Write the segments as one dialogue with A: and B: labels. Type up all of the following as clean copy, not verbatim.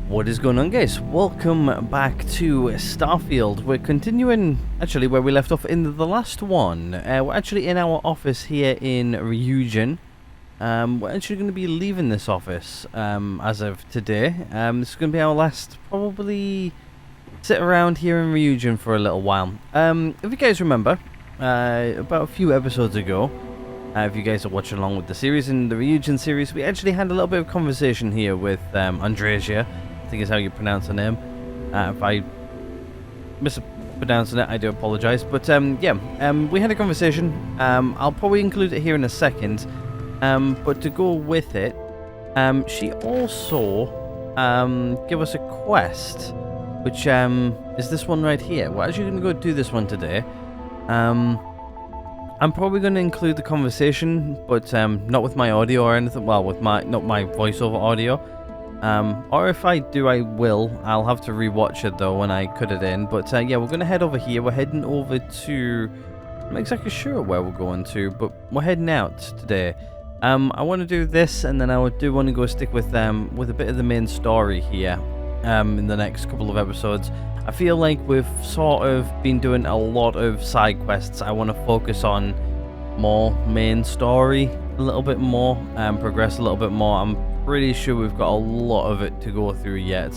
A: What is going on, guys? Welcome back to Starfield. We're continuing actually where we left off in the last one. We're actually in our office here in Ryujin. We're actually going to be leaving this office as of today. This is going to be our last, probably sit around here in Ryujin for a little while. If you guys remember, about a few episodes ago, if you guys are watching along with the series, in the Ryujin series, we actually had a little bit of conversation here with Andreja. I think is how you pronounce her name. If I mispronouncing it, I do apologise. But we had a conversation. I'll probably include it here in a second. But to go with it, she also gave us a quest, which is this one right here. We're actually going to go do this one today. I'm probably going to include the conversation, but not with my audio or anything. Well, with not my voiceover audio. Or if I do, I will. I'll have to rewatch it though when I cut it in. But yeah, we're going to head over here. We're heading over to... I'm not exactly sure where we're going to, but we're heading out today. I want to do this, and then I do want to go stick with a bit of the main story here in the next couple of episodes. I feel like we've sort of been doing a lot of side quests. I want to focus on more main story a little bit more, progress a little bit more. I'm pretty sure we've got a lot of it to go through yet.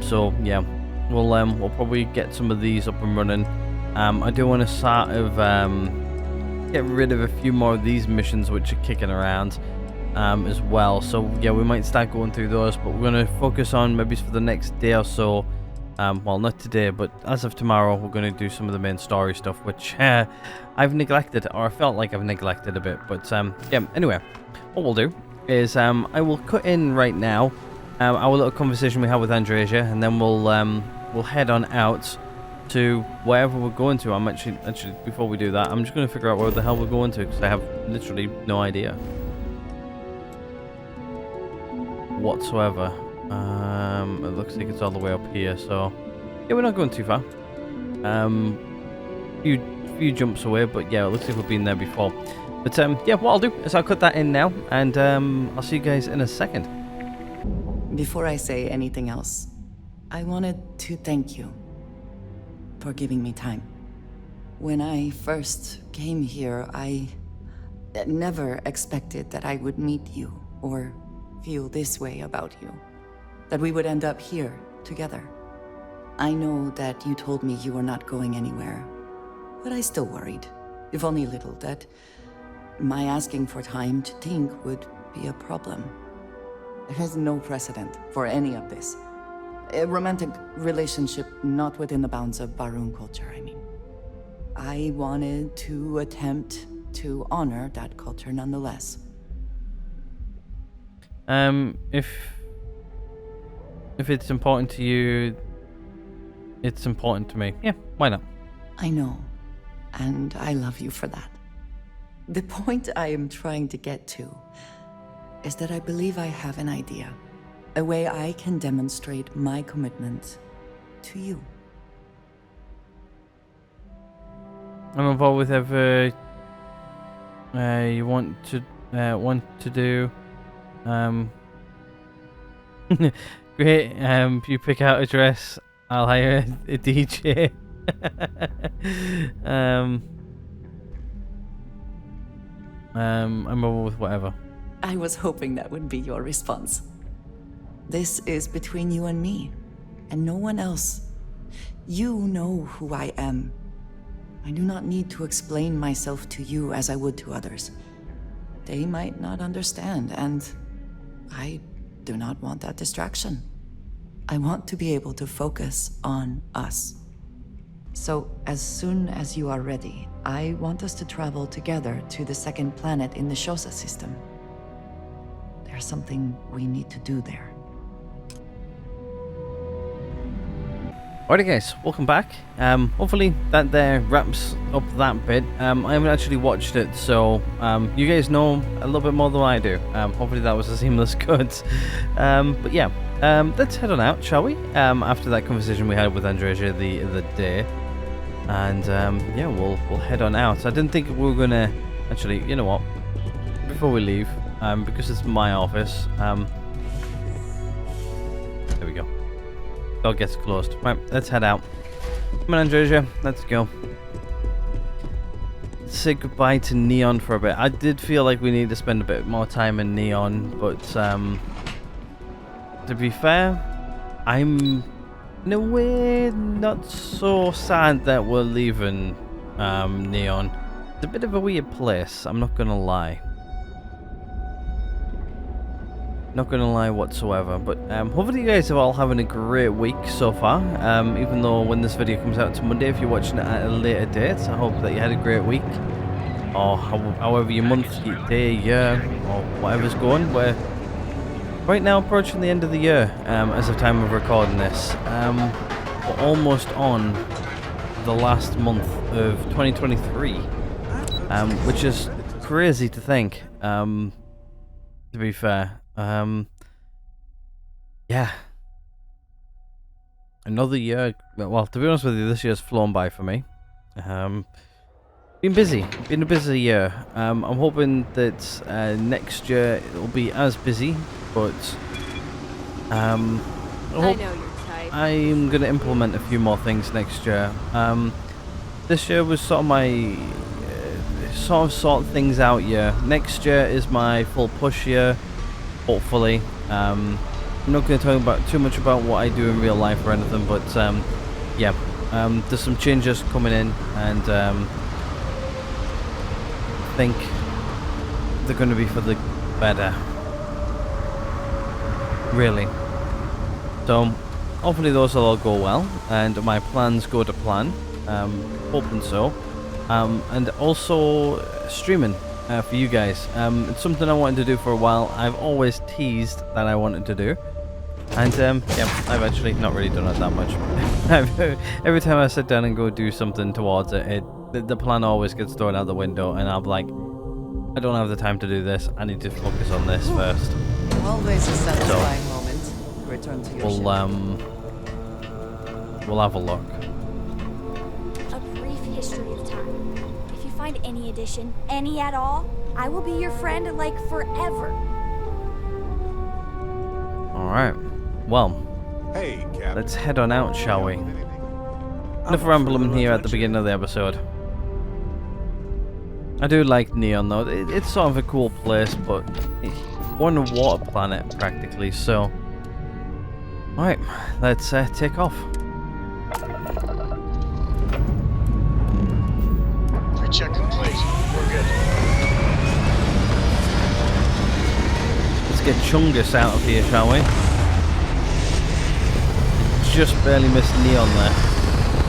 A: So yeah, we'll probably get some of these up and running. I do want to sort of get rid of a few more of these missions which are kicking around as well. So yeah, we might start going through those, but we're going to focus on maybe for the next day or so. Well, not today, but as of tomorrow, we're going to do some of the main story stuff, which I've neglected, or I felt like I've neglected a bit. But yeah, anyway, what we'll do is I will cut in right now our little conversation we had with Andreja, and then we'll head on out to wherever we're going to. I'm actually before we do that, I'm just going to figure out where the hell we're going to, because I have literally no idea whatsoever. It looks like it's all the way up here, so yeah, we're not going too far. Few jumps away, but yeah, it looks like we've been there before. But yeah, what I'll do is I'll cut that in now, and I'll see you guys in a second.
B: Before I say anything else, I wanted to thank you for giving me time. When I first came here, I never expected that I would meet you or feel this way about you, that we would end up here together. I know that you told me you were not going anywhere, but I still worried, if only a little, that my asking for time to think would be a problem. There is no precedent for any of this. A romantic relationship not within the bounds of Barun culture, I mean. I wanted to attempt to honor that culture nonetheless.
A: If it's important to you, it's important to me. Yeah, why not?
B: I know, and I love you for that. The point I am trying to get to is that I believe I have an idea, a way I can demonstrate my commitment to you.
A: I'm involved with whatever you want to do. Great. You pick out a dress, I'll hire a DJ. I'm over with whatever.
B: I was hoping that would be your response. This is between you and me, and no one else. You know who I am. I do not need to explain myself to you as I would to others. They might not understand, and I do not want that distraction. I want to be able to focus on us. So, as soon as you are ready, I want us to travel together to the second planet in the Shosa system. There's something we need to do there.
A: Alrighty guys, welcome back. Hopefully that there wraps up that bit. I haven't actually watched it, so you guys know a little bit more than I do. Hopefully that was a seamless cut. But yeah, let's head on out, shall we? After that conversation we had with Andreja the other day. And yeah, we'll head on out. I didn't think we were gonna actually, you know what? Before we leave, because it's my office, There we go. Door gets closed. Right, let's head out. Come on, Andreja, let's go. Say goodbye to Neon for a bit. I did feel like we need to spend a bit more time in Neon, but to be fair, I'm in a way not so sad that we're leaving Neon. It's a bit of a weird place, I'm not gonna lie. Not gonna lie whatsoever, but hopefully you guys are all having a great week so far. Even though when this video comes out to Monday, if you're watching it at a later date, I hope that you had a great week. Or however your month, your day, year, or whatever's going. We're right now approaching the end of the year as of time of recording this. We're almost on the last month of 2023, which is crazy to think, to be fair. Yeah. Another year. Well, to be honest with you, this year's flown by for me. Been busy. Been a busy year. I'm hoping that next year it'll be as busy, but
C: I know your type.
A: I'm gonna implement a few more things next year. This year was sort of my sort things out year. Next year is my full push year. Hopefully, I'm not going to talk about too much about what I do in real life or anything, but yeah, there's some changes coming in, and I think they're going to be for the better, really. So hopefully those will all go well, and my plans go to plan. Hoping so, and also streaming. For you guys. It's something I wanted to do for a while. I've always teased that I wanted to do. And yeah, I've actually not really done it that much. Every time I sit down and go do something towards it, the plan always gets thrown out the window, and I'm like, I don't have the time to do this. I need to focus on this first.
B: Always a satisfying moment. Return to your ship.
A: We'll have a look.
D: A brief history of time. If you find any addition, any at all, I will be your friend like forever.
A: Alright. Well,
E: Hey, Captain.
A: let's head on out, shall we? Enough rambling here at the beginning of the episode. I do like Neon though. It's sort of a cool place, but we're on a water planet practically, so... Alright, let's take off.
E: Check complete. We're good.
A: Let's get Chungus out of here, shall we? Just barely missed Neon there.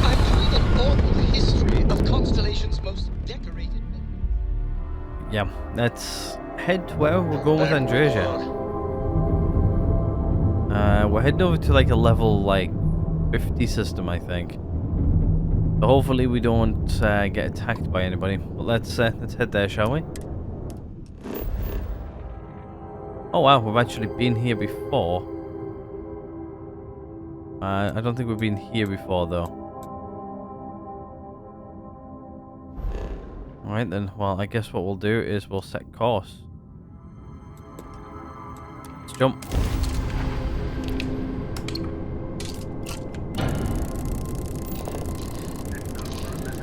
F: I'm doing an oral history of Constellation's most decorated men.
A: Yeah, let's head to where we're going with Andreja. We're heading over to like a level like 50 system, I think. So hopefully we don't get attacked by anybody. But let's head there, shall we? Oh wow, we've actually been here before. I don't think we've been here before though. Alright then, well I guess what we'll do is we'll set course. Let's jump.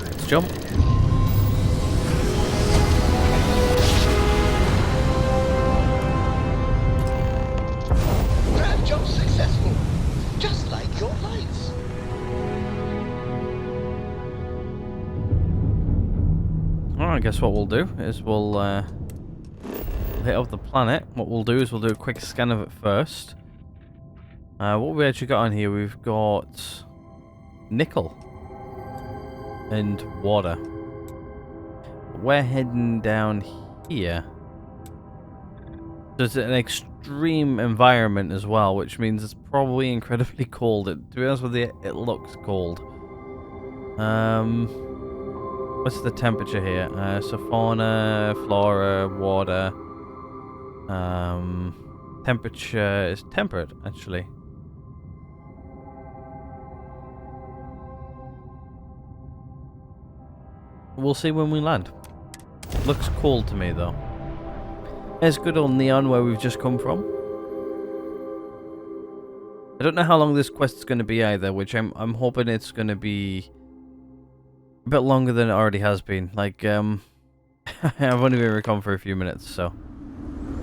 A: Let's jump.
F: Grab jump successful. Just like your lights.
A: I guess what we'll do is we'll hit up the planet. What we'll do is we'll do a quick scan of it first. What we actually got on here, we've got nickel and water. We're heading down here. So it's an extreme environment as well, which means it's probably incredibly cold. To be honest with you, it looks cold. What's the temperature here? So fauna, flora, water. Temperature is temperate, actually. We'll see when we land. Looks cold to me, though. There's good old Neon where we've just come from. I don't know how long this quest is going to be either, which I'm hoping it's going to be a bit longer than it already has been. Like, I've only been recon for a few minutes, so.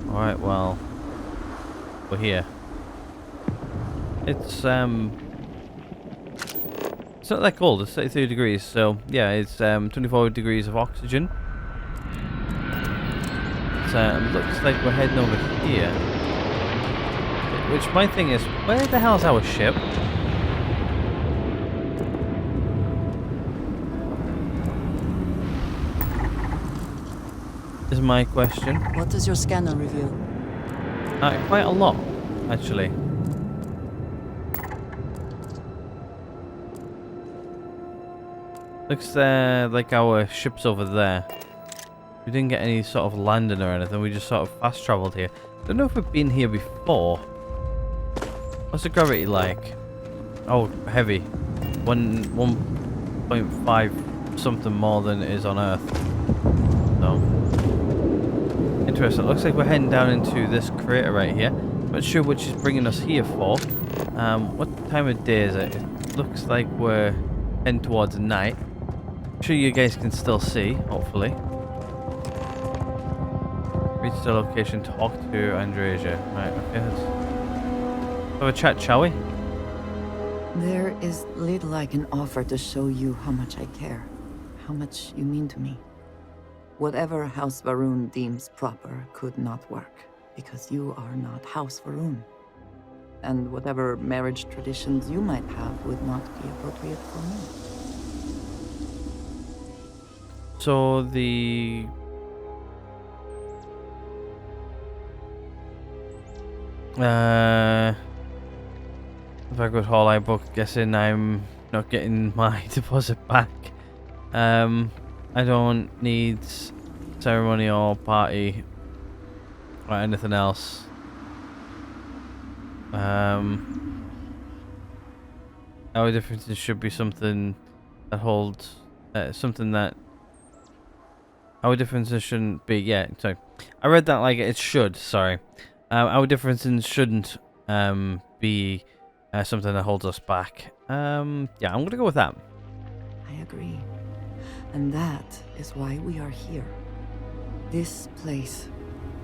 A: Alright, well, we're here. It's not that cold, it's 33 degrees, so yeah, it's 24 degrees of oxygen. It looks like we're heading over here. Which, my thing is, where the hell's our ship? Is my question.
B: What does your scanner reveal?
A: Quite a lot, actually. Looks like our ship's over there. We didn't get any sort of landing or anything, we just sort of fast travelled here. Don't know if we've been here before. What's the gravity like? Oh, heavy. 1.5 something more than it is on Earth. So, interesting. Looks like we're heading down into this crater right here. Not sure which is bringing us here for. What time of day is it? It looks like we're heading towards night. I'm sure you guys can still see, hopefully. Reach the location, talk to Andreja. Right, okay, let's have a chat, shall we?
B: There is little I can offer to show you how much I care, how much you mean to me. Whatever House Varun deems proper could not work, because you are not House Varun. And whatever marriage traditions you might have would not be appropriate for me.
A: So the... if I go to Hall I book, guessing I'm not getting my deposit back. I don't need ceremony or party or anything else. Our differences should be something that holds something that our differences shouldn't be. Yeah, sorry, I read that like it should. Sorry, our differences shouldn't be something that holds us back. Yeah, I'm gonna go with that.
B: I agree. And that is why we are here. This place,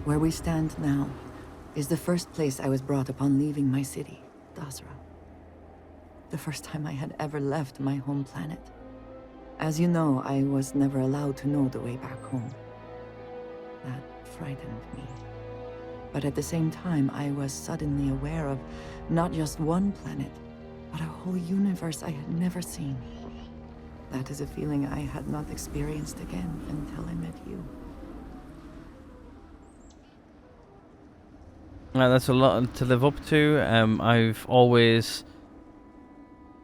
B: where we stand now, is the first place I was brought upon leaving my city, Dasra. The first time I had ever left my home planet. As you know, I was never allowed to know the way back home. That frightened me. But at the same time, I was suddenly aware of not just one planet, but a whole universe I had never seen. That is a feeling I had not experienced again until I met you.
A: That's a lot to live up to. I've always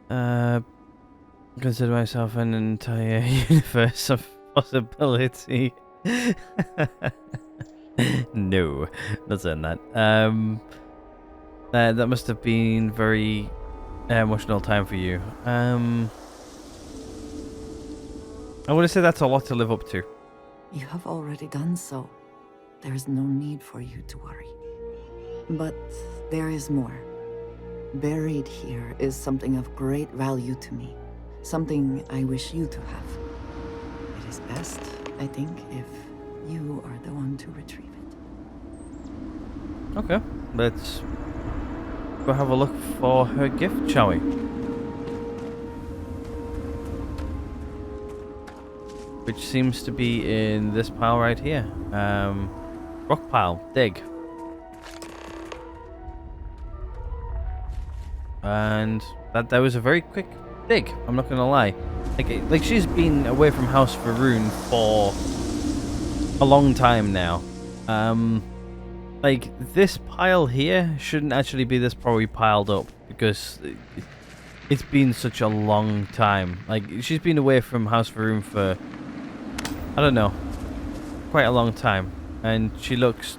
A: consider myself an entire universe of possibility. No, not saying that. That must have been very emotional time for you. I would say that's a lot to live up to.
B: You have already done so. There is no need for you to worry. But there is more. Buried here is something of great value to me. Something I wish you to have. It is best, I think, if you are the one to retrieve it.
A: Okay, let's go have a look for her gift, shall we? Which seems to be in this pile right here. Rock pile, dig. And that was a very quick dig, I'm not gonna lie. Like she's been away from House Varun for a long time now. Like this pile here shouldn't actually be this probably piled up because it's been such a long time. Like she's been away from House Varun for, I don't know, quite a long time, and she looks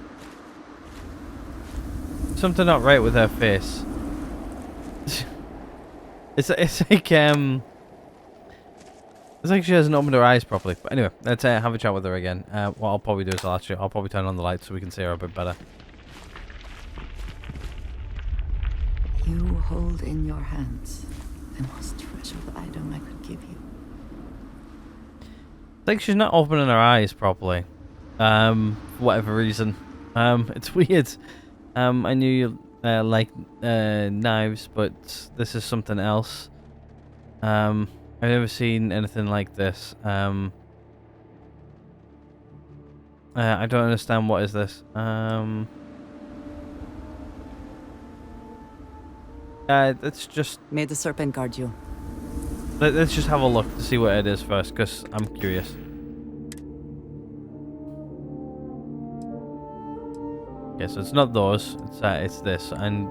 A: something not right with her face. It's like she hasn't opened her eyes properly. But anyway, let's have a chat with her again. What I'll probably do is I'll probably turn on the lights so we can see her a bit better.
B: You You hold in your hands the most treasured item I could give you.
A: I think she's not opening her eyes properly. For whatever reason. It's weird. I knew you like knives, but this is something else. I've never seen anything like this. I don't understand. What is this? Let's just
B: May the serpent guard you.
A: let's just have a look to see what it is first, because I'm curious. Okay, so it's not those. It's this, and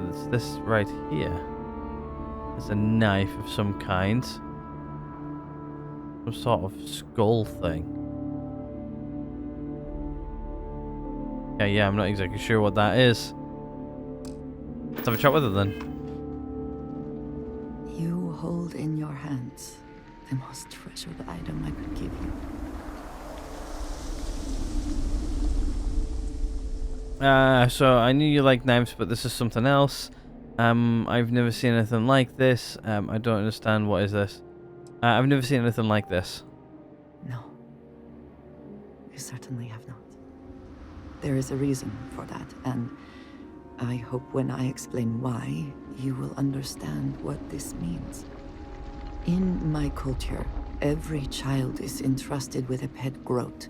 A: it's this right here. It's a knife of some kind, some sort of skull thing. Yeah, I'm not exactly sure what that is. Let's have a chat with her then.
B: You hold in your hands the most treasured item I could give you.
A: So I knew you like knives, but this is something else. I've never seen anything like this. I don't understand. What is this? I've never seen anything like this.
B: No. You certainly have not. There is a reason for that, and I hope when I explain why, you will understand what this means. In my culture, every child is entrusted with a pet groat.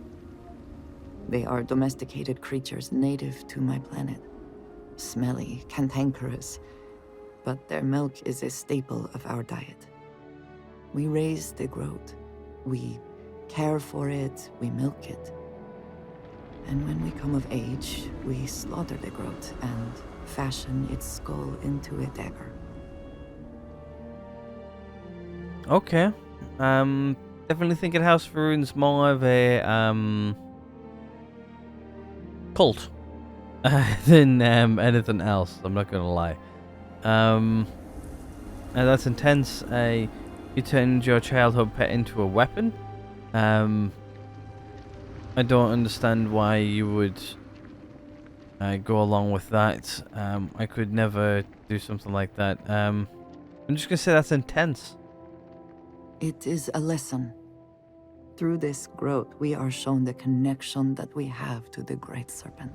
B: They are domesticated creatures native to my planet. Smelly, cantankerous, but their milk is a staple of our diet. We raise the groat. We care for it, we milk it. And when we come of age, we slaughter the groat and fashion its skull into a dagger.
A: Okay. Definitely think it House of Rune's more of a cult than anything else. I'm not gonna lie. And that's intense. You turned your childhood pet into a weapon. I don't understand why you would go along with that. I could never do something like that. I'm just gonna say that's intense.
B: It is a lesson. Through this growth, we are shown the connection that we have to the Great Serpent.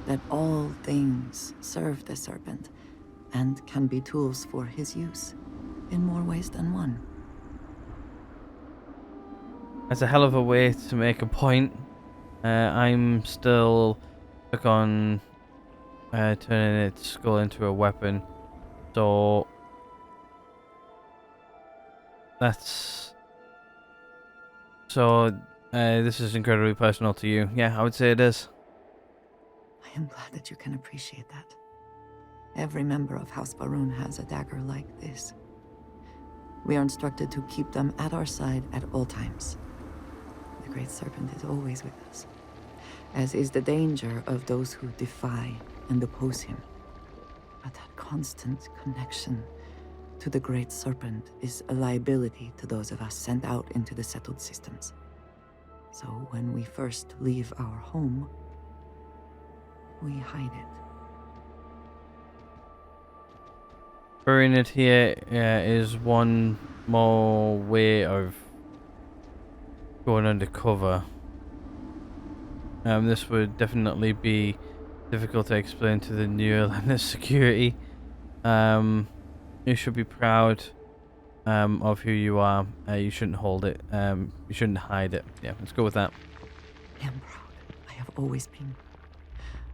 B: That all things serve the Serpent and can be tools for his use in more ways than one.
A: That's a hell of a way to make a point. I'm still stuck on turning its skull into a weapon. So that's this is incredibly personal to you. Yeah, I would say it is.
B: I am glad that you can appreciate that. Every member of House Baroon has a dagger like this. We are instructed to keep them at our side at all times. The Great Serpent is always with us, as is the danger of those who defy and oppose him. But that constant connection to the Great Serpent is a liability to those of us sent out into the settled systems. So when we first leave our home, we hide it.
A: Burying it here is one more way of going undercover. This would definitely be difficult to explain to the New Orleans security. You should be proud of who you are. You shouldn't hold it. You shouldn't hide it. Yeah, let's go with that.
B: I am proud. I have always been.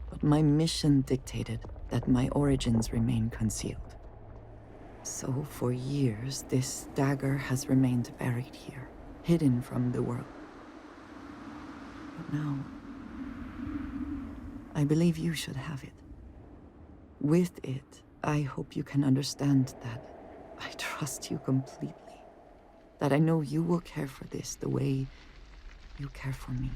B: But my mission dictated that my origins remain concealed. So for years, this dagger has remained buried here, hidden from the world. But now, I believe you should have it. With it, I hope you can understand that I trust you completely. That I know you will care for this the way you care for me.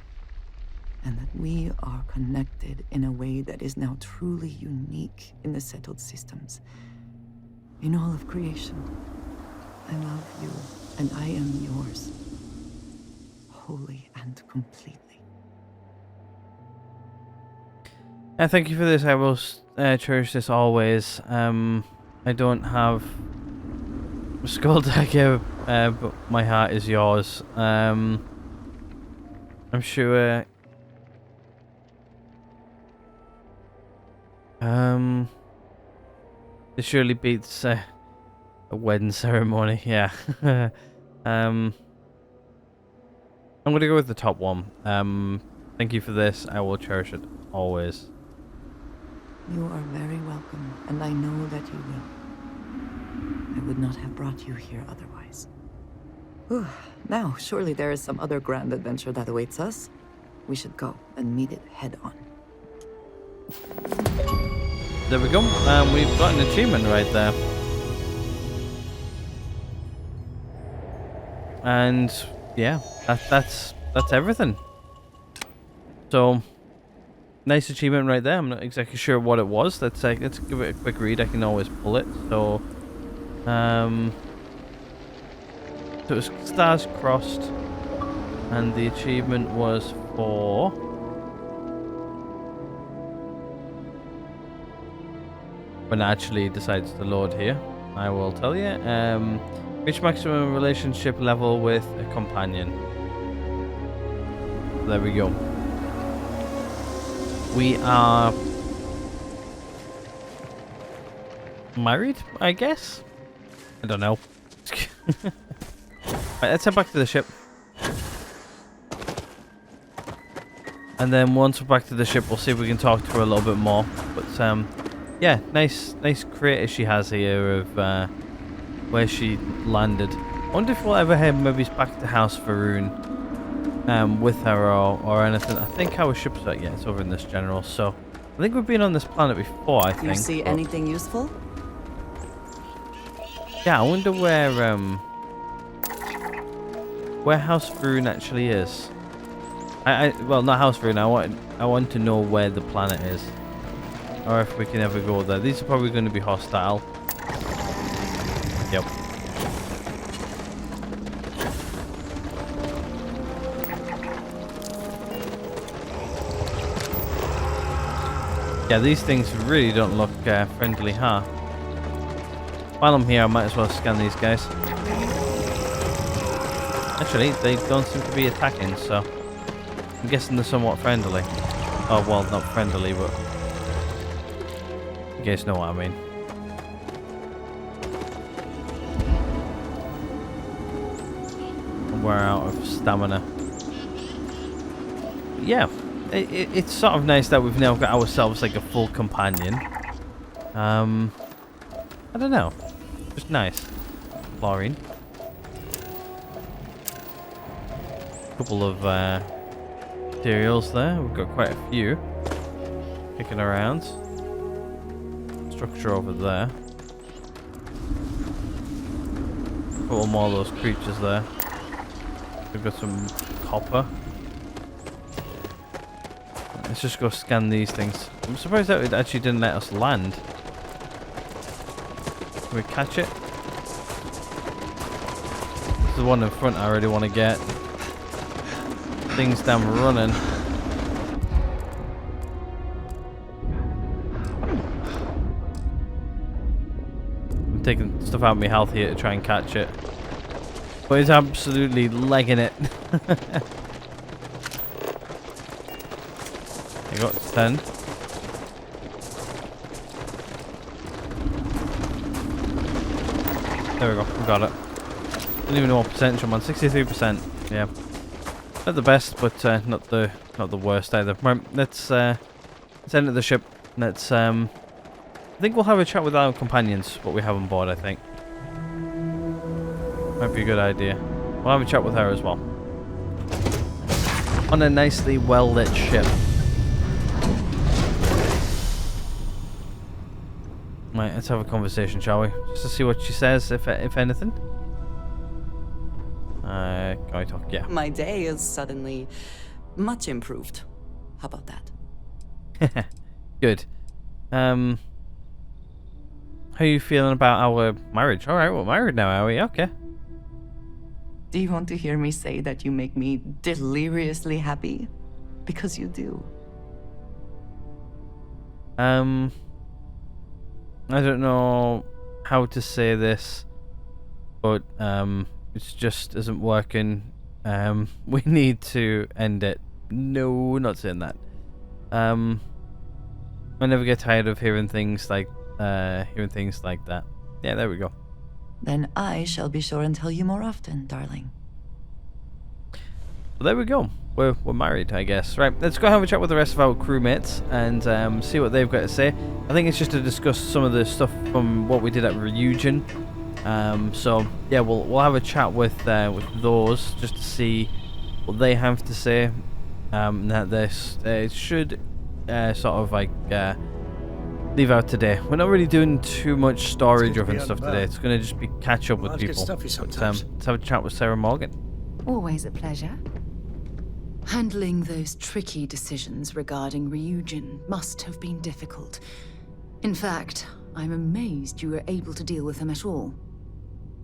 B: And that we are connected in a way that is now truly unique in the settled systems. In all of creation, I love you, and I am yours, wholly and completely.
A: Thank you for this. I will cherish this always. I don't have a skull dagger, but my heart is yours. I'm sure. It surely beats a wedding ceremony. Yeah. I'm gonna go with the top one. Thank you for this. I will cherish it always.
B: You are very welcome, and I know that you will. I would not have brought you here otherwise. Whew. Now, surely there is some other grand adventure that awaits us. We should go and meet it head on.
A: There we go. We've got an achievement right there. And yeah, that's everything. So nice achievement right there. I'm not exactly sure what it was. Let's give it a quick read. I can always pull it. So so it was stars crossed, and the achievement was for when it actually decides to load here. I will tell you. Reach maximum relationship level with a companion. There we go. We are married, I guess? I don't know. Right, let's head back to the ship. And then once we're back to the ship, we'll see if we can talk to her a little bit more. But yeah, nice creator she has here of where she landed. I wonder if we'll ever head maybe back to House Faroon with her or anything. I think our ship's out. Yeah, it's over in this general. So I think we've been on this planet before. I think.
B: Do you see anything useful?
A: Yeah, I wonder where House Faroon actually is. Well, not House Faroon. I want to know where the planet is, or if we can ever go there. These are probably going to be hostile. Yep. Yeah, these things really don't look friendly, huh? While I'm here, I might as well scan these guys. Actually, they don't seem to be attacking, so I'm guessing they're somewhat friendly. Oh, well, not friendly, but you guys know what I mean. We're out of stamina. Yeah, it's sort of nice that we've now got ourselves like a full companion. I don't know, just nice. Chlorine. Couple of materials there. We've got quite a few kicking around. Structure over there. Couple more of those creatures there. We've got some copper. Let's just go scan these things. I'm surprised that it actually didn't let us land. Can we catch it? This is the one in front I really want to get. Thing's damn running. I'm taking stuff out of my health here to try and catch it. But he's absolutely legging it. There you go, it's 10. There we go, we got it. Didn't even know what percentage I'm on, 63%. Yeah. Not the best, but not the worst either. Right, let's enter the ship. Let's I think we'll have a chat with our companions, what we have on board, I think. Might be a good idea. We'll have a chat with her as well. On a nicely well-lit ship. Right, let's have a conversation, shall we? Just to see what she says, if anything. Can I talk? Yeah.
B: My day is suddenly much improved. How about that?
A: Good. How are you feeling about our marriage? Alright, we're married now, are we? Okay.
B: Do you want to hear me say that you make me deliriously happy? Because you do.
A: I don't know how to say this, but it just isn't working. We need to end it. No, not saying that. I never get tired of hearing things like that. Yeah, there we go.
B: Then I shall be sure and tell you more often, darling.
A: Well, there we go. We're married, I guess. Right, let's go have a chat with the rest of our crewmates and see what they've got to say. I think it's just to discuss some of the stuff from what we did at Ryujin. So yeah, we'll have a chat with those just to see what they have to say. That this should sort of like leave out today. We're not really doing too much story-driven stuff today. It's going to just be catch up with people. But, let's have a chat with Sarah Morgan.
G: Always a pleasure. Handling those tricky decisions regarding Ryujin must have been difficult. In fact, I'm amazed you were able to deal with them at all.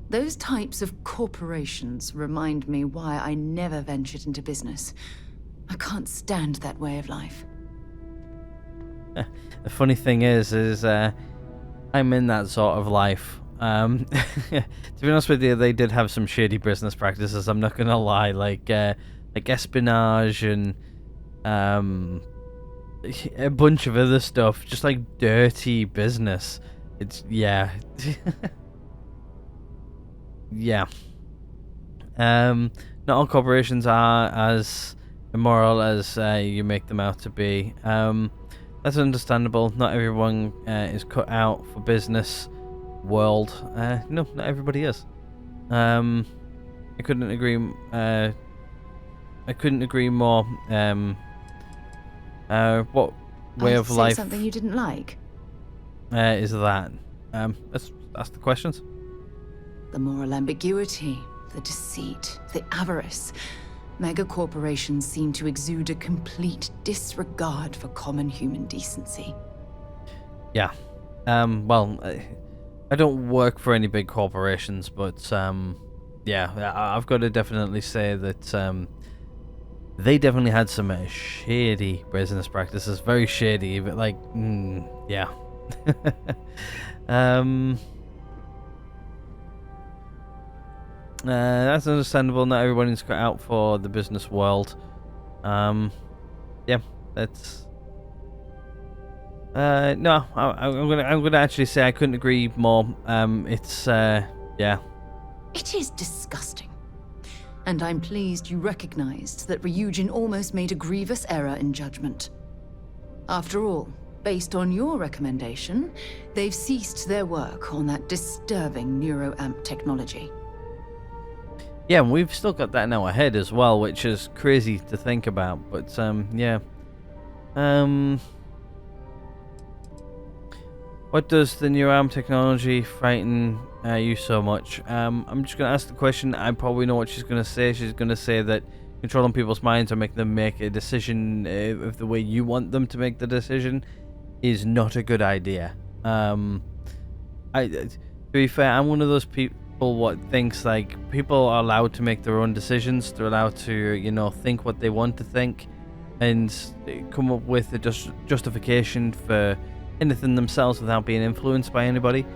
G: Those types of corporations remind me why I never ventured into business. I can't stand that way of life.
A: The funny thing is I'm in that sort of life. To be honest with you, they did have some shady business practices. I'm not gonna lie, like espionage and a bunch of other stuff, just like dirty business. It's yeah. Yeah. Not all corporations are as immoral as you make them out to be. That's understandable. Not everyone is cut out for business world. No, not everybody is. I couldn't agree. I couldn't agree more. What way of life?
G: Something you didn't like?
A: Is that? Let's ask the questions.
G: The moral ambiguity, the deceit, the avarice. Mega corporations seem to exude a complete disregard for common human decency.
A: Yeah. Well, I don't work for any big corporations, but yeah, I've got to definitely say that they definitely had some shady business practices, very shady, but like, yeah. That's understandable. Not everyone is cut out for the business world. Yeah, that's. No, I'm gonna actually say I couldn't agree more. It's yeah.
G: It is disgusting. And I'm pleased you recognized that Ryujin almost made a grievous error in judgment. After all, based on your recommendation, they've ceased their work on that disturbing neuroamp technology.
A: Yeah, and we've still got that in our head as well, which is crazy to think about. But yeah. What does the neuroamp technology frighten you so much? I'm just gonna ask the question. I probably know what she's gonna say. She's gonna say that controlling people's minds or making them make a decision of the way you want them to make the decision is not a good idea. To be fair, I'm one of those people what thinks like people are allowed to make their own decisions. They're allowed to, you know, think what they want to think and come up with a justification for anything themselves without being influenced by anybody.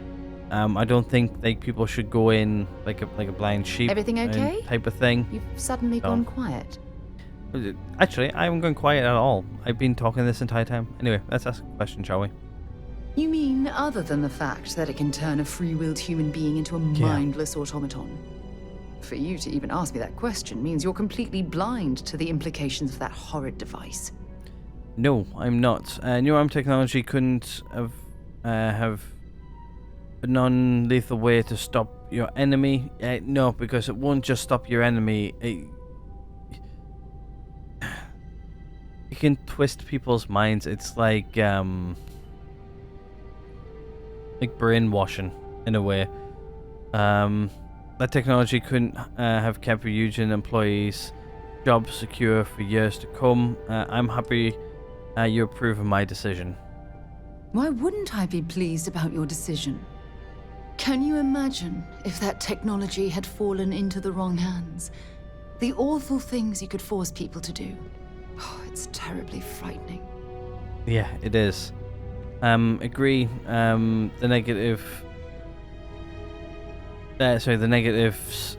A: I don't think like people should go in like a blind sheep.
G: Everything okay?
A: Type of thing.
G: You've suddenly gone quiet.
A: Actually, I haven't gone quiet at all. I've been talking this entire time. Anyway, let's ask a question, shall we?
G: You mean other than the fact that it can turn a free-willed human being into a mindless automaton? For you to even ask me that question means you're completely blind to the implications of that horrid device.
A: No, I'm not. Neuroarm technology couldn't have a non-lethal way to stop your enemy. No, because it won't just stop your enemy. It can twist people's minds. It's like brainwashing in a way. That technology couldn't have kept Ryujin employees' jobs secure for years to come. I'm happy you approve of my decision.
G: Why wouldn't I be pleased about your decision? Can you imagine if that technology had fallen into the wrong hands? The awful things you could force people to do. Oh, it's terribly frightening.
A: Yeah, it is. agree. The negative. The negatives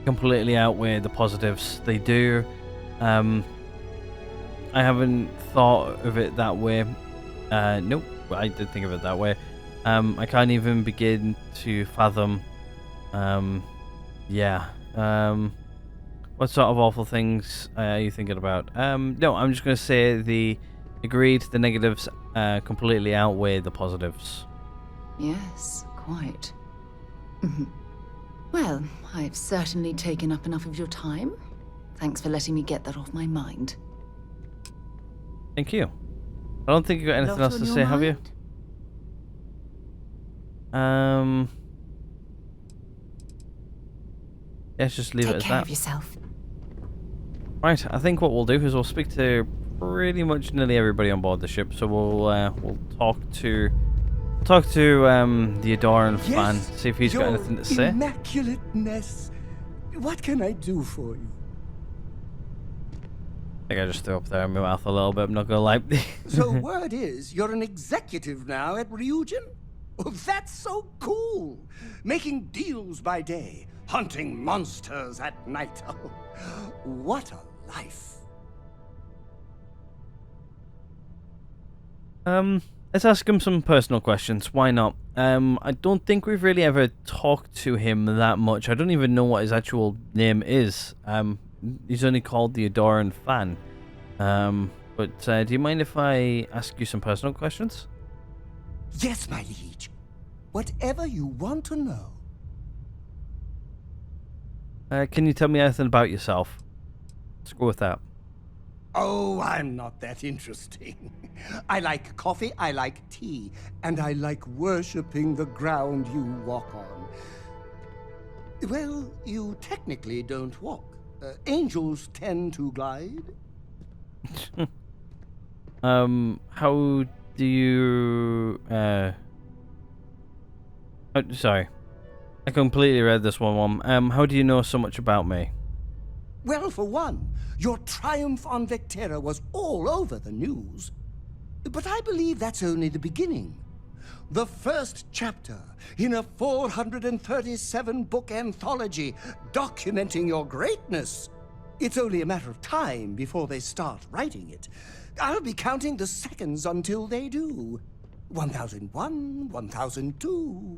A: completely outweigh the positives. They do. I haven't thought of it that way. Nope, I did think of it that way. I can't even begin to fathom. Yeah. What sort of awful things are you thinking about? No, I'm just going to say the negatives completely outweigh the positives.
G: Yes, quite. Well, I've certainly taken up enough of your time. Thanks for letting me get that off my mind.
A: Thank you. I don't think you got anything else to say, have you? Let's just leave it as that.
G: Take care of yourself.
A: Right, I think what we'll do is we'll speak to pretty much nearly everybody on board the ship. So we'll talk to the Adoran fan, see if he's got anything to say.
H: Immaculateness. What can I do for you?
A: I think I just threw up there in my mouth a little bit, I'm not gonna lie.
H: So word is, you're an executive now at Ryujin? Oh, that's so cool! Making deals by day, hunting monsters at night. Oh, what a life.
A: Let's ask him some personal questions. Why not? I don't think we've really ever talked to him that much. I don't even know what his actual name is. He's only called the Adoran fan. But do you mind if I ask you some personal questions?
H: Yes, my liege. Whatever you want to know.
A: Can you tell me anything about yourself? Let's go with that.
H: Oh, I'm not that interesting. I like coffee, I like tea, and I like worshipping the ground you walk on. Well, you technically don't walk. Angels tend to glide.
A: How do you... sorry. I completely read this one. How do you know so much about me?
H: Well, for one, your triumph on Vectera was all over the news. But I believe that's only the beginning. The first chapter in a 437-book anthology documenting your greatness. It's only a matter of time before they start writing it. I'll be counting the seconds until they do. 1001, 1002...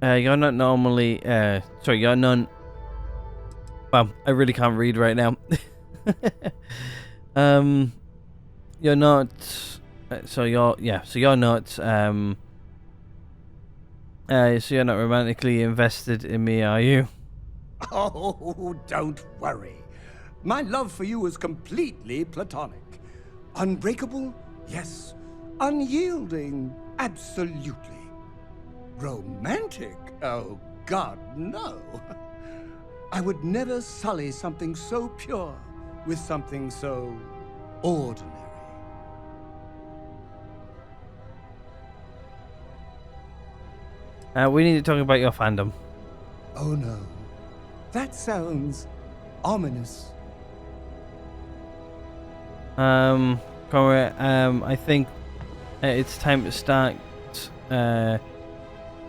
A: You're not normally, you're not... Well, I really can't read right now. You're not... so you're not, so you're not romantically invested in me, are you?
H: Oh, don't worry. My love for you is completely platonic. Unbreakable? Yes. Unyielding? Absolutely. Romantic? Oh, God, no. I would never sully something so pure with something so ordinary.
A: We need to talk about your fandom.
H: Oh, no. That sounds ominous.
A: Conrad, I think it's time to start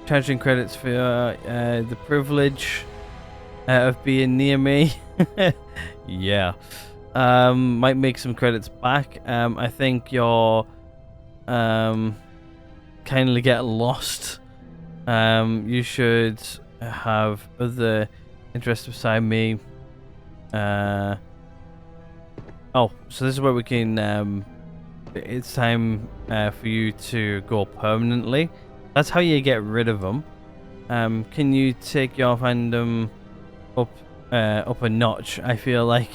A: charging credits for the privilege of being near me. Yeah. Might make some credits back. I think you're kindly get lost. You should have other interests beside me. Oh, so this is where we can it's time for you to go permanently. That's how you get rid of them. Can you take your fandom up a notch? I feel like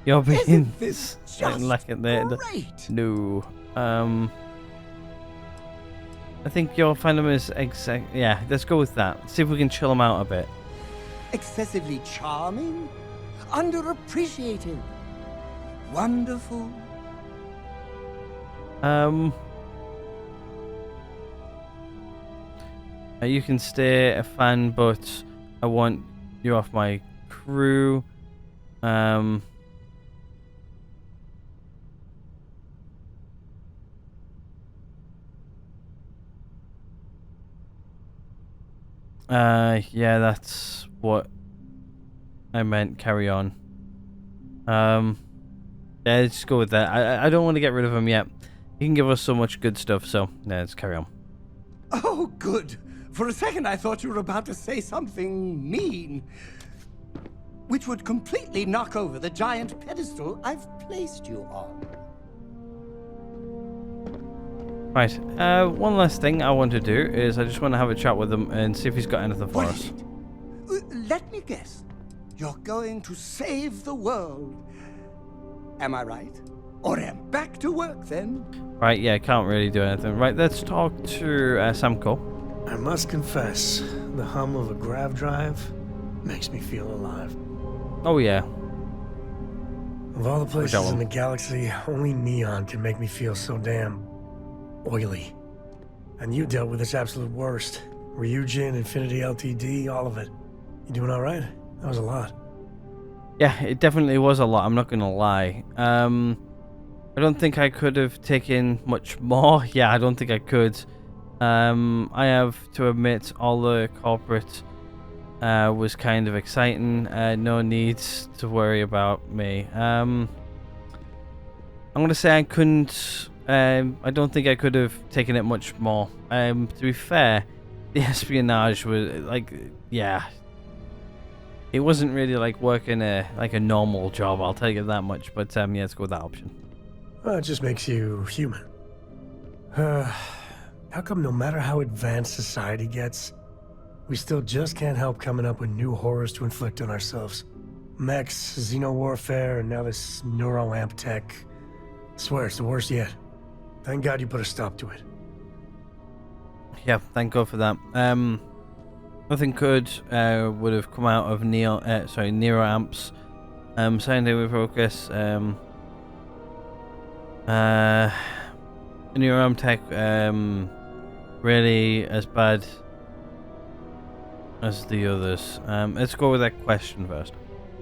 A: you're being
H: Isn't this just great?
A: No. I think your fandom is yeah, let's go with that. See if we can chill them out a bit.
H: Excessively charming? Underappreciated? Wonderful?
A: You can stay a fan, but I want you off my crew. Yeah, that's what I meant. Carry on. Yeah, let's go with that. I don't want to get rid of him yet. He can give us so much good stuff, so yeah, let's carry on.
H: Oh, good. For a second, I thought you were about to say something mean, which would completely knock over the giant pedestal I've placed you on.
A: Right, one last thing I want to do is I just want to have a chat with him and see if he's got anything for
H: What
A: us.
H: is it? Let me guess. You're going to save the world. Am I right? Or am back to work then?
A: Right, yeah, can't really do anything. Right, let's talk to Samko.
I: I must confess, the hum of a grav drive makes me feel alive.
A: Oh yeah,
I: Of all the places
A: one?
I: in the galaxy, only Neon can make me feel so damn oily. And you dealt with its absolute worst. Ryujin, Infinity LTD, all of it. You doing all right? That was a lot.
A: yeah, it definitely was a lot. I'm not gonna lie. I don't think I could have taken much more. Yeah, I don't think I could. I have to admit, all the corporate was kind of exciting. No need to worry about me. I'm gonna say I couldn't. I don't think I could have taken it much more. To be fair, the espionage was like, yeah, it wasn't really like working a normal job. I'll tell you that much. But yeah, let's go with that option.
I: Well, it just makes you human. How come no matter how advanced society gets, we still just can't help coming up with new horrors to inflict on ourselves? Mechs, xeno-warfare, and now this neuroamp tech. Swear, it's the worst yet. Thank God you put a stop to it.
A: Yeah, thank God for that. Nothing good would have come out of neuroamps. Scientific focus. Neuroamp tech. Really as bad as the others. Let's go with that question first.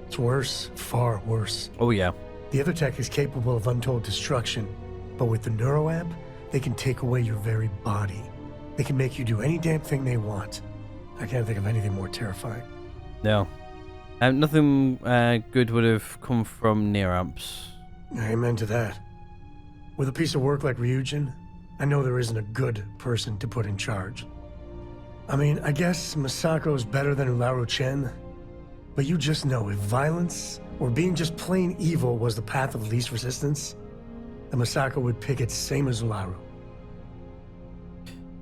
I: It's worse, far worse.
A: Oh yeah.
I: The other tech is capable of untold destruction, but with the neuroamp, they can take away your very body. They can make you do any damn thing they want. I can't think of anything more terrifying.
A: No. Nothing good would have come from neuroamps.
I: Amen to that. With a piece of work like Ryujin, I know there isn't a good person to put in charge. I mean, I guess Masako's better than Ularu Chen, but you just know if violence or being just plain evil was the path of least resistance, then Masako would pick it same as Ularu.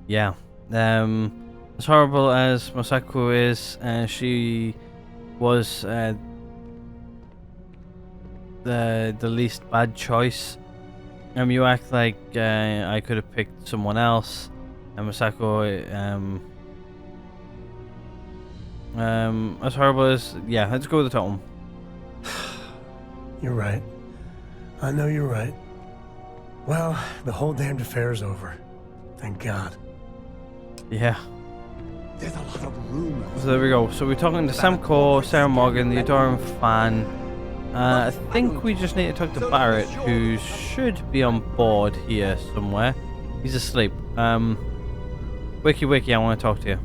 A: Yeah. As horrible as Masako is, she was the least bad choice. You act like I could have picked someone else, and Masako. As horrible as, yeah, let's go with the top one.
I: You're right. I know you're right. Well, the whole damned affair's over. Thank God.
A: Yeah.
H: There's a lot of rumors.
A: So there we go. So we're talking to Samko, Sarah Morgan, the Adoran fan. I think we just need to talk to Barrett, who should be on board here somewhere. He's asleep. Wiki, I want to talk to you.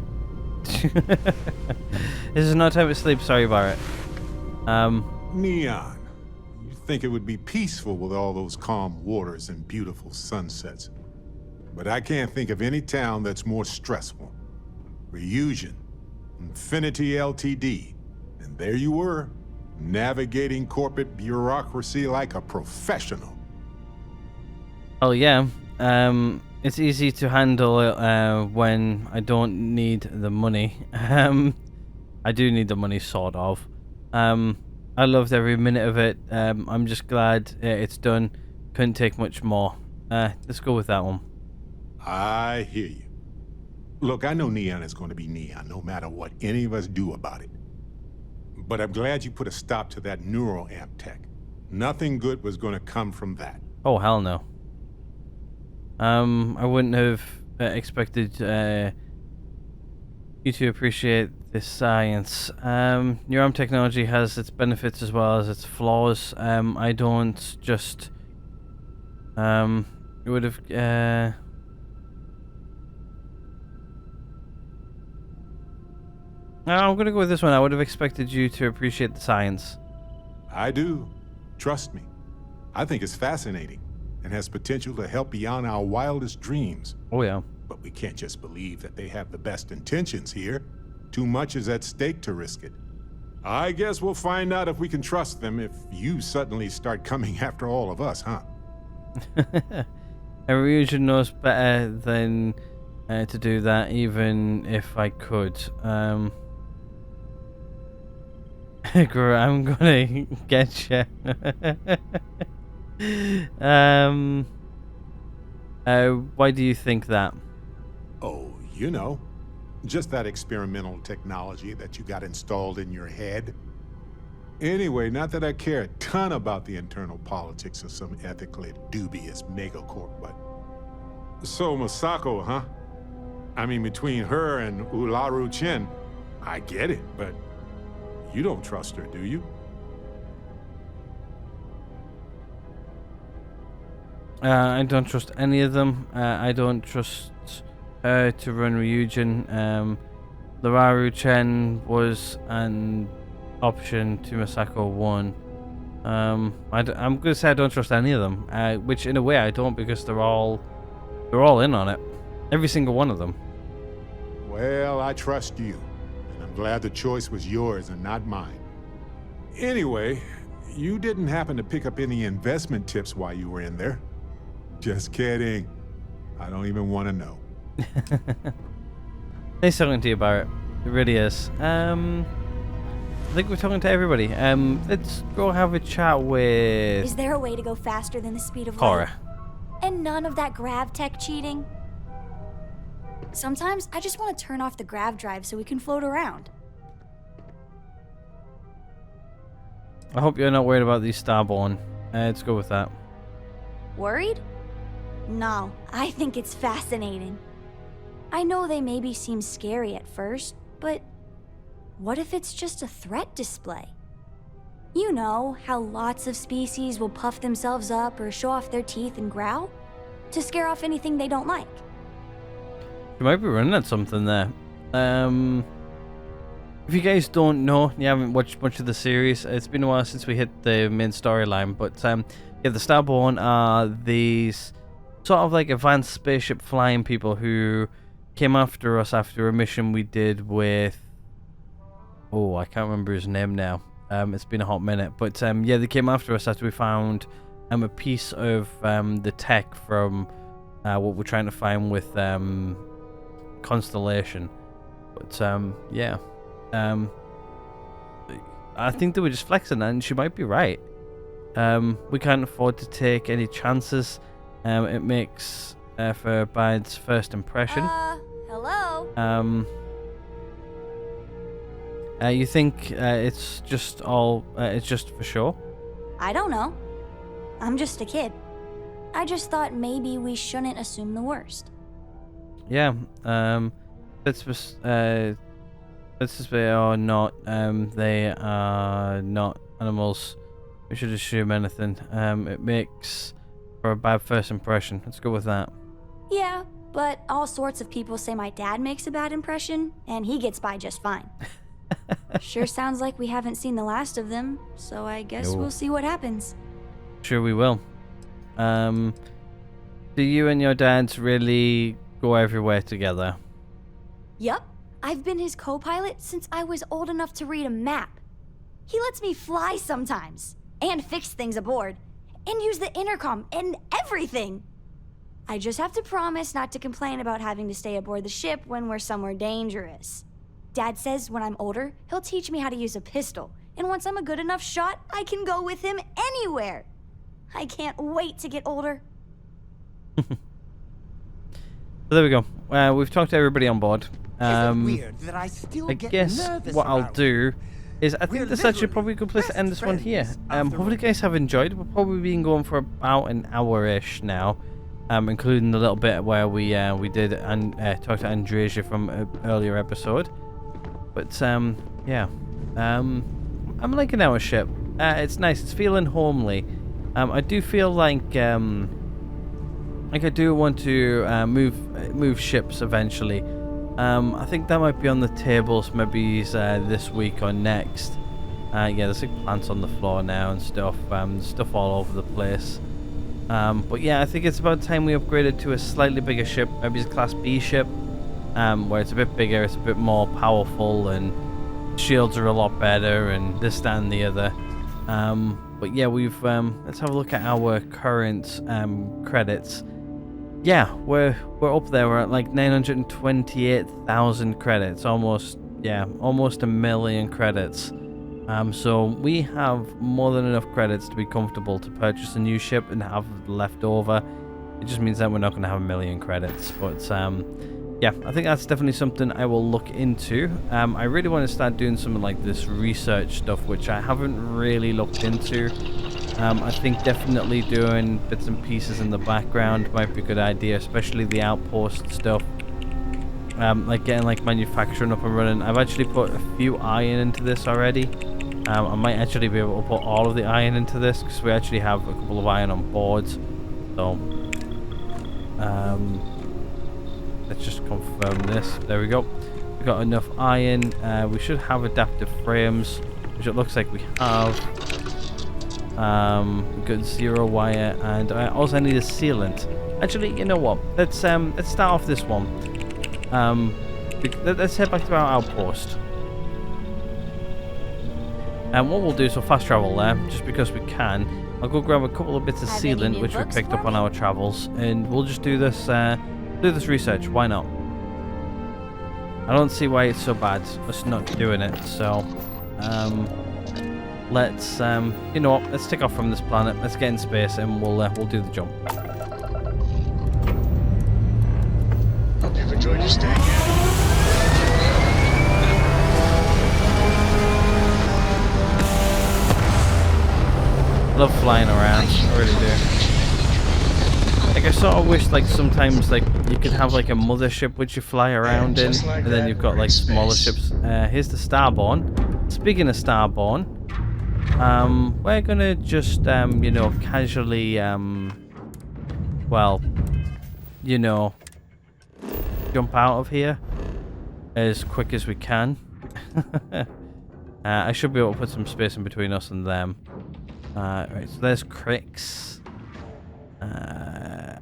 A: This is not time to sleep. Sorry, Barrett.
E: Neon. You think it would be peaceful with all those calm waters and beautiful sunsets. But I can't think of any town that's more stressful. Ryujin, Infinity LTD, and there you were, navigating corporate bureaucracy like a professional.
A: Oh yeah. It's easy to handle when I don't need the money. I do need the money, sort of. I loved every minute of it. I'm just glad it's done. Couldn't take much more. Let's go with that one.
E: I hear you. Look, I know Neon is going to be Neon, no matter what any of us do about it. But I'm glad you put a stop to that neuroamp tech. Nothing good was going to come from that.
A: Oh, hell no. I wouldn't have expected you to appreciate this science. Your arm technology has its benefits as well as its flaws. I don't just it would have no, I'm gonna go with this one. I would have expected you to appreciate the science.
E: I do. Trust me. I think it's fascinating and has potential to help beyond our wildest dreams.
A: Oh yeah.
E: But we can't just believe that they have the best intentions here. Too much is at stake to risk it. I guess we'll find out if we can trust them if you suddenly start coming after all of us, huh?
A: Ryujin knows better than to do that, even if I could. Guru, I'm gonna get you. Why do you think that?
E: Oh, you know, just that experimental technology that you got installed in your head. Anyway, not that I care a ton about the internal politics of some ethically dubious megacorp, but... So, Masako, huh? I mean, between her and Ularu Chen, I get it, but you don't trust her, do you?
A: I don't trust any of them. I don't trust her to run Ryujin. Ularu Chen was an option to Masako 1. I'm gonna say I don't trust any of them, which in a way I don't, because they're all in on it, every single one of them.
E: Well, I trust you, and I'm glad the choice was yours and not mine. Anyway, you didn't happen to pick up any investment tips while you were in there? Just kidding. I don't even want to know.
A: Nice talking to you about it. It really is. I think we're talking to everybody. Let's go have a chat with...
D: Is there a way to go faster than the speed of
A: Cora.
D: light? And none of that grav tech cheating? Sometimes I just want to turn off the grav drive so we can float around.
A: I hope you're not worried about these Starborn. Let's go with that.
D: Worried? No, I think it's fascinating. I know they maybe seem scary at first, but what if it's just a threat display? You know, how lots of species will puff themselves up or show off their teeth and growl to scare off anything they don't like.
A: You might be running at something there. If you guys don't know, you haven't watched much of the series, it's been a while since we hit the main storyline, but yeah, the Starborn are these sort of like advanced spaceship flying people who came after us after a mission we did with... Oh, I can't remember his name now. It's been a hot minute, but yeah, they came after us after we found a piece of the tech from what we're trying to find with Constellation. But yeah, I think they were just flexing, and she might be right. We can't afford to take any chances. It makes for a bad first impression.
D: Hello?
A: You think it's just for show?
D: I don't know. I'm just a kid. I just thought maybe we shouldn't assume the worst.
A: Yeah, let's just say or not, they are not animals. We should assume anything. It makes for a bad first impression. Let's go with that.
D: Yeah, but all sorts of people say my dad makes a bad impression, and he gets by just fine. Sure sounds like we haven't seen the last of them, so I guess we'll see what happens.
A: Sure we will. Do you and your dads really go everywhere together?
D: Yup. I've been his co-pilot since I was old enough to read a map. He lets me fly sometimes, and fix things aboard, and use the intercom and everything. I just have to promise not to complain about having to stay aboard the ship when we're somewhere dangerous. Dad says when I'm older, he'll teach me how to use a pistol, and once I'm a good enough shot, I can go with him anywhere. I can't wait to get older.
A: So there we go. We've talked to everybody on board.
H: Weird that I
A: guess what I'll do is I think this is actually probably a good place to end this one here. Hopefully you guys have enjoyed. We've probably been going for about an hour-ish now. including the little bit where we did talk to Andreja from an earlier episode. But yeah, I'm liking our ship. It's nice. It's feeling homely. I do feel like I do want to move ships eventually. I think that might be on the tables, maybe this week or next. Yeah, there's like plants on the floor now and stuff. Stuff all over the place. But yeah, I think it's about time we upgraded to a slightly bigger ship. Maybe it's a Class B ship, where it's a bit bigger, it's a bit more powerful, and shields are a lot better, and this, that, and the other. But yeah, we've let's have a look at our current credits. Yeah, we're up there. We're at like 928,000 credits, almost a million credits. So we have more than enough credits to be comfortable to purchase a new ship and have left over. It just means that we're not going to have a million credits, but yeah, I think that's definitely something I will look into. I really want to start doing something like this research stuff, which I haven't really looked into. I think definitely doing bits and pieces in the background might be a good idea, especially the outpost stuff. Like getting like manufacturing up and running. I've actually put a few iron into this already. I might actually be able to put all of the iron into this because we actually have a couple of iron on board. So let's just confirm this. There we go. We've got enough iron. We should have adaptive frames, which it looks like we have. We've got 0 wire, and I also need a sealant. Actually, you know what? Let's start off this one. Let's head back to our outpost. And what we'll do is we'll fast travel there, just because we can. I'll go grab a couple of bits of sealant, which we picked up on our travels, and we'll just do this research. Why not? I don't see why it's so bad us not doing it. So, let's you know what? Let's take off from this planet. Let's get in space, and we'll do the jump.
F: Hope you've enjoyed your stay here.
A: I love flying around. I really do. Like, I sort of wish, like, sometimes, like, you could have, like, a mothership which you fly around in, and then you've got, like, smaller ships. Here's the Starborn. Speaking of Starborn, we're gonna just, you know, casually, well, you know, jump out of here as quick as we can. I should be able to put some space in between us and them. Right, so there's Crix.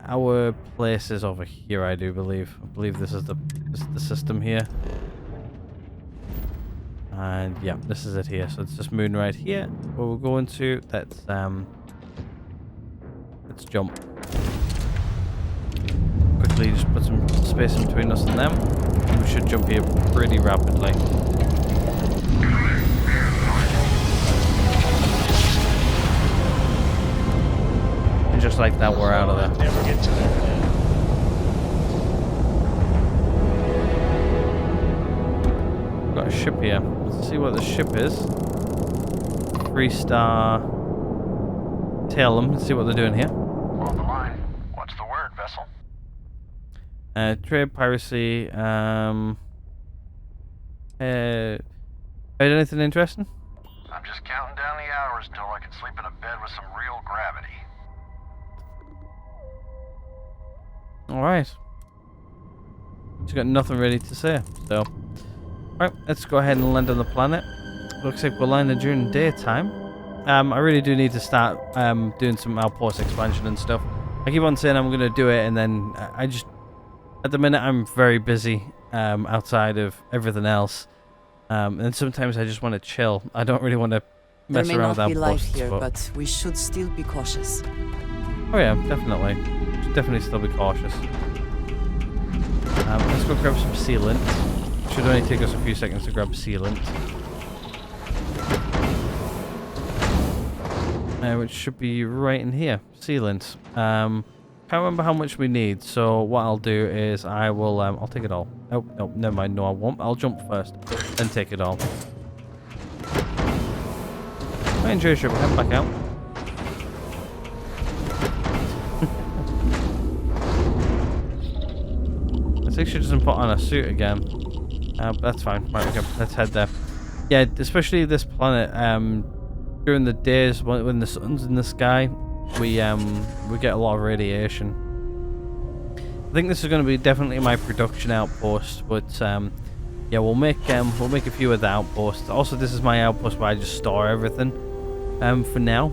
A: Our place is over here, I do believe. I believe this is the system here. And yeah, this is it here. So it's this moon right here where we're going to. Let's jump. Quickly just put some space in between us and them. And we should jump here pretty rapidly. And just like that, we're out of there.
F: Never get tired of that.
A: Got a ship here. Let's see what the ship is. 3-star. Tail them. Let's see what they're doing here.
J: On the line. What's the word, vessel?
A: Trade, piracy. Heard anything interesting?
J: I'm just counting down the hours until I can sleep in a bed with some real gravity.
A: Alright. She's got nothing really to say, so. Alright, let's go ahead and land on the planet. Looks like we're landing during daytime. I really do need to start doing some outpost expansion and stuff. I keep on saying I'm going to do it, and then I just... At the minute, I'm very busy outside of everything else. And sometimes I just want to chill. I don't really want to mess around with outposts.
B: There may not be life here, but we should still be cautious.
A: Oh yeah, definitely. Should definitely still be cautious. Let's go grab some sealant. Should only take us a few seconds to grab sealant. Which should be right in here. Sealant. Can't remember how much we need, so what I'll do is I will, I'll take it all. Oh, no, never mind. No, I won't. I'll jump first, then take it all. I enjoy your ship. Head back out. She doesn't put on a suit again. But that's fine. Right, okay, let's head there. Yeah, especially this planet. During the days when the sun's in the sky, we get a lot of radiation. I think this is going to be definitely my production outpost, but yeah, we'll make a few of the outposts. Also, this is my outpost where I just store everything for now,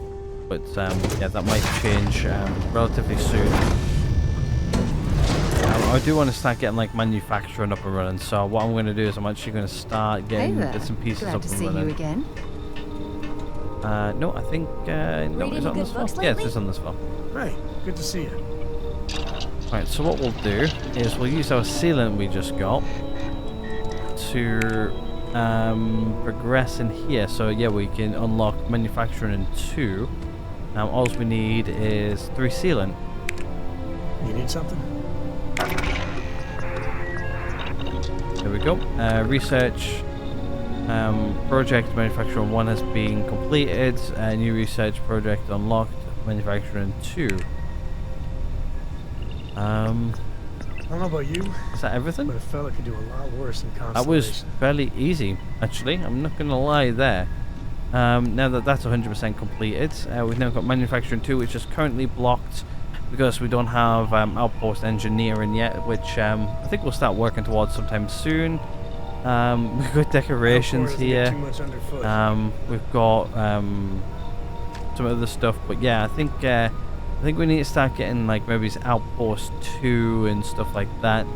A: but yeah, that might change relatively soon. I do want to start getting like manufacturing up and running, so what I'm going to do is I'm actually going to start getting bits and pieces
G: Glad
A: up
G: to
A: and
G: see
A: running.
G: you again.
A: No, I think no, it's on this file. Yeah, it's on this file.
I: Hey, good to see you.
A: Right, so what we'll do is we'll use our sealant we just got to progress in here. So yeah, we can unlock manufacturing in 2. All we need is 3 sealant.
I: You need something?
A: There we go. Research project manufacturing 1 has been completed. New research project unlocked. Manufacturing 2.
I: I don't know about you,
A: Is that everything?
I: but a fella could do a lot worse in Constellation.
A: That was fairly easy, actually. I'm not gonna lie there. Now that that's 100% completed, we've now got manufacturing 2, which is currently blocked because we don't have outpost engineering yet, which I think we'll start working towards sometime soon. We've got decorations here. We've got some other stuff, but yeah, I think we need to start getting like maybe outpost 2 and stuff like that.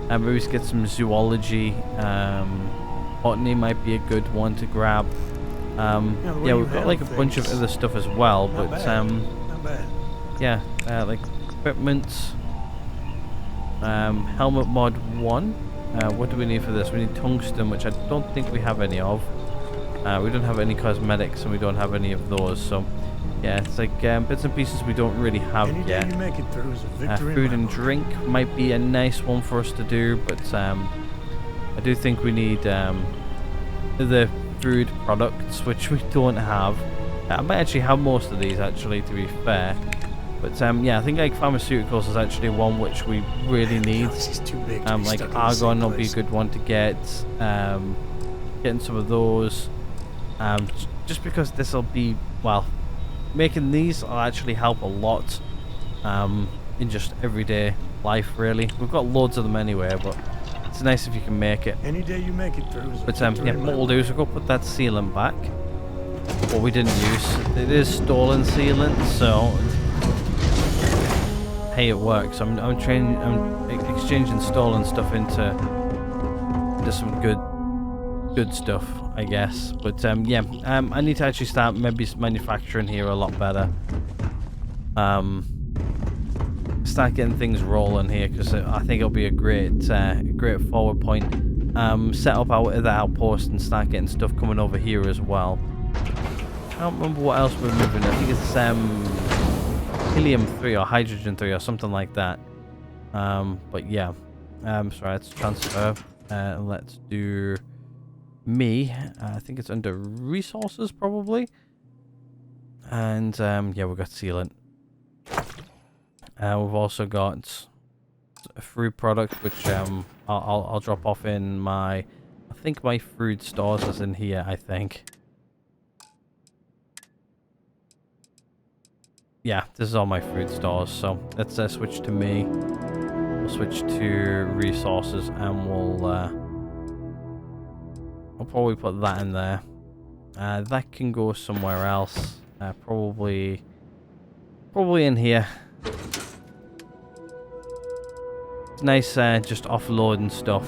A: Maybe get some zoology. Botany might be a good one to grab. Yeah, we've got like a bunch of other stuff as well, but
I: Not bad.
A: yeah, like equipment, helmet mod 1. What do we need for this? We need tungsten, which I don't think we have any of. We don't have any cosmetics, and we don't have any of those. So yeah, it's like bits and pieces we don't really have
I: Any
A: yet.
I: day you make it through is a victory.
A: Food
I: in my
A: and
I: book.
A: drink might be a nice one for us to do, but I do think we need the food products, which we don't have. I might actually have most of these, actually, to be fair. But yeah, I think like pharmaceuticals is actually one which we really need.
I: This is too big to be
A: Like
I: stuck in the same
A: argon will be a
I: place.
A: good one to get. Getting some of those. Just because this will be, well, making these will actually help a lot in just everyday life, really. We've got loads of them anyway, but it's nice if you can make it.
I: Any day you make it through is a
A: But
I: victory
A: yeah,
I: in my
A: what we'll do is we'll go put that sealant back. What we didn't use. It is stolen sealant, so hey, it works. I'm exchanging stolen stuff into some good stuff, I guess. But yeah, I need to actually start maybe manufacturing here a lot better. Start getting things rolling here, because I think it'll be a great forward point. Set up our other outpost and start getting stuff coming over here as well. I don't remember what else we're moving. I think it's helium 3 or hydrogen 3 or something like that. But yeah, sorry, let's transfer. Let's do me. I think it's under resources probably. And yeah, we've got sealant. We've also got a fruit product, which I'll drop off in my. I think my fruit stores is in here. I think. Yeah, this is all my fruit stores. So let's switch to me. We'll switch to resources, and we'll probably put that in there. That can go somewhere else. Probably in here. It's nice just offloading stuff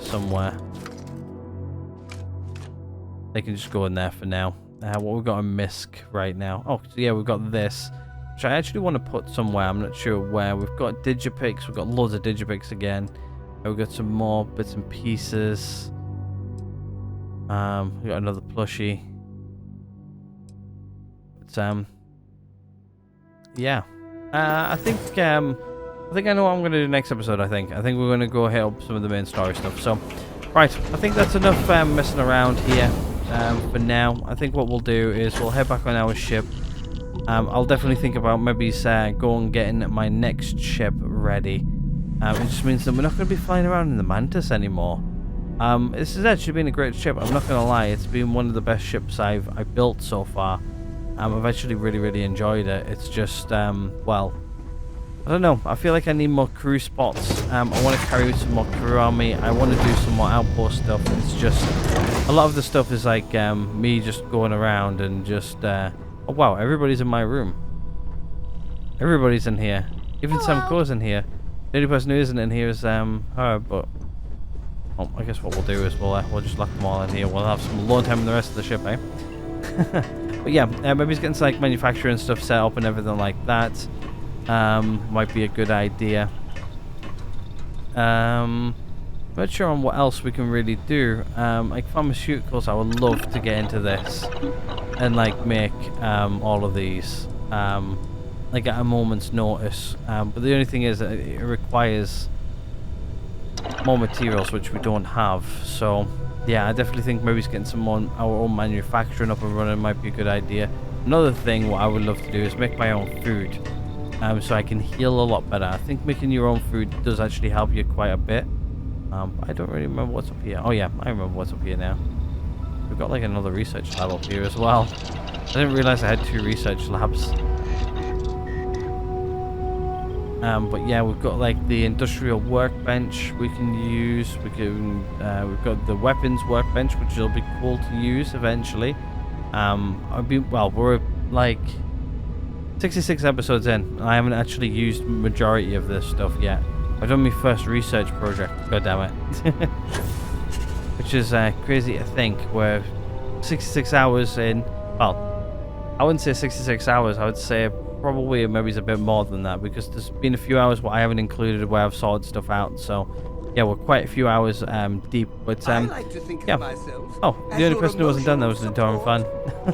A: somewhere. They can just go in there for now. What we've got a misc right now. Oh, so yeah, we've got this, which I actually want to put somewhere. I'm not sure where. We've got digipicks. We've got loads of digipicks again. We've got some more bits and pieces. We've got another plushie. But yeah. I think I know what I'm going to do next episode. I think we're going to go hit up some of the main story stuff. So, right, I think that's enough messing around here for now. I think what we'll do is we'll head back on our ship. I'll definitely think about maybe going and getting my next ship ready. It just means that we're not going to be flying around in the Mantis anymore. This has actually been a great ship. I'm not going to lie. It's been one of the best ships I've built so far. I've actually really enjoyed it. It's just, well, I don't know. I feel like I need more crew spots. I want to carry some more crew on me. I want to do some more outpost stuff. It's just, a lot of the stuff is like me just going around and just, oh wow, everybody's in my room. Everybody's in here. Even Sam Coe's in here. The only person who isn't in here is her, but well, I guess what we'll do is we'll just lock them all in here. We'll have some alone time in the rest of the ship, eh? But yeah, maybe he's getting some like manufacturing stuff set up and everything like that. Might be a good idea. Not sure on what else we can really do. Like pharmaceuticals, I would love to get into this and like make all of these. Like at a moment's notice, but the only thing is that it requires more materials, which we don't have. So yeah, I definitely think maybe getting some more our own manufacturing up and running might be a good idea. Another thing what I would love to do is make my own food, so I can heal a lot better. I think making your own food does actually help you quite a bit. I don't really remember what's up here. Oh yeah, I remember what's up here now. We've got like another research lab up here as well. I didn't realize I had 2 research labs. But yeah, we've got like the industrial workbench we can use. We've got the weapons workbench, which will be cool to use eventually. We're like 66 episodes in. I haven't actually used majority of this stuff yet. I've done my first research project. God damn it, which is crazy to think. We're 66 hours in. Well, I wouldn't say 66 hours. I would say probably maybe it's a bit more than that, because there's been a few hours where I haven't included where I've sorted stuff out. So yeah, we're quite a few hours deep. But
H: I like to think
A: yeah.
H: of myself
A: Oh, the only
H: your
A: person who wasn't done that was the
H: emotional
A: Doran fan.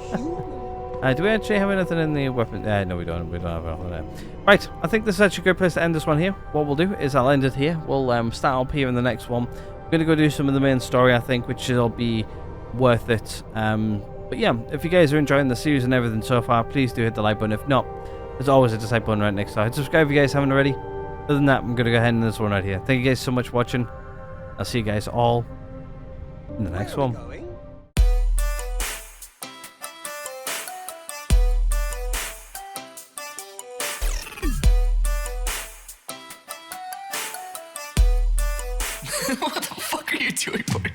H: support.
A: Do we actually have anything in the weapon? No, we don't. We don't have anything there. Right, I think this is actually a good place to end this one here. What we'll do is I'll end it here. We'll start up here in the next one. We're going to go do some of the main story, I think, which will be worth it. But yeah, if you guys are enjoying the series and everything so far, please do hit the like button. If not, there's always a dislike button right next to it. Subscribe if you guys haven't already. Other than that, I'm going to go ahead and end this one right here. Thank you guys so much for watching. I'll see you guys all in the next one.
F: What the fuck are you doing, Morgan?